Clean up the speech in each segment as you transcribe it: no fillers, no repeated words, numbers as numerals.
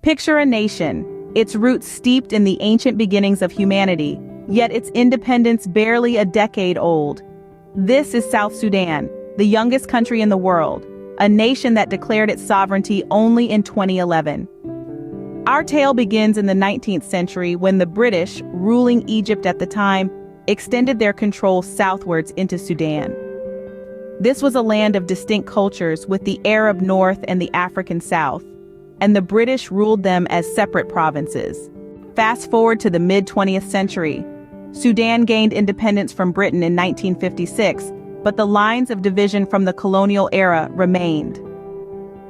Picture a nation, its roots steeped in the ancient beginnings of humanity, yet its independence barely a decade old. This is South Sudan, the youngest country in the world, a nation that declared its sovereignty only in 2011. Our tale begins in the 19th century when the British, ruling Egypt at the time, extended their control southwards into Sudan. This was a land of distinct cultures with the Arab north and the African south, and the British ruled them as separate provinces. Fast forward to the mid-20th century. Sudan gained independence from Britain in 1956, but the lines of division from the colonial era remained.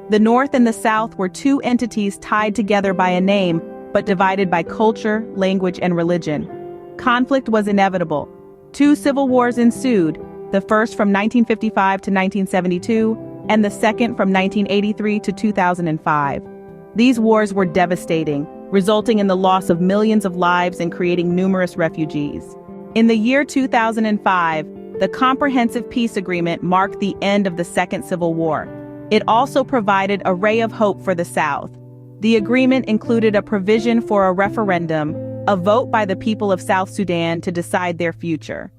The North and the South were two entities tied together by a name, but divided by culture, language, and religion. Conflict was inevitable. Two civil wars ensued, the first from 1955 to 1972, and the second from 1983 to 2005. These wars were devastating, resulting in the loss of millions of lives and creating numerous refugees. In the year 2005, the Comprehensive Peace Agreement marked the end of the Second Civil War. It also provided a ray of hope for the South. The agreement included a provision for a referendum, a vote by the people of South Sudan to decide their future.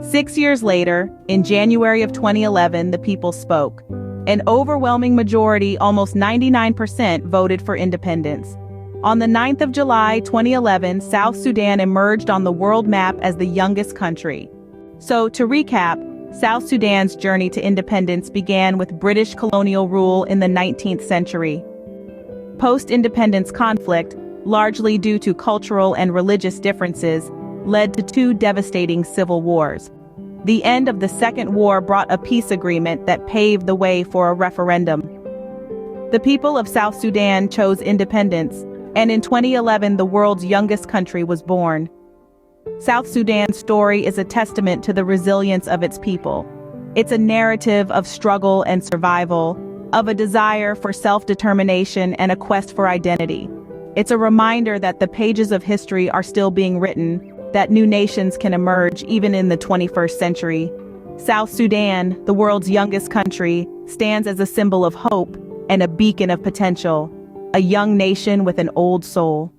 6 years later, in January of 2011, the people spoke. An overwhelming majority, almost 99%, voted for independence. On the 9th of July 2011, South Sudan emerged on the world map as the youngest country. So, to recap, South Sudan's journey to independence began with British colonial rule in the 19th century. Post-independence conflict, largely due to cultural and religious differences, led to two devastating civil wars. The end of the Second War brought a peace agreement that paved the way for a referendum. The people of South Sudan chose independence, and in 2011 the world's youngest country was born. South Sudan's story is a testament to the resilience of its people. It's a narrative of struggle and survival, of a desire for self-determination and a quest for identity. It's a reminder that the pages of history are still being written, that new nations can emerge even in the 21st century. South Sudan, the world's youngest country, stands as a symbol of hope and a beacon of potential, a young nation with an old soul.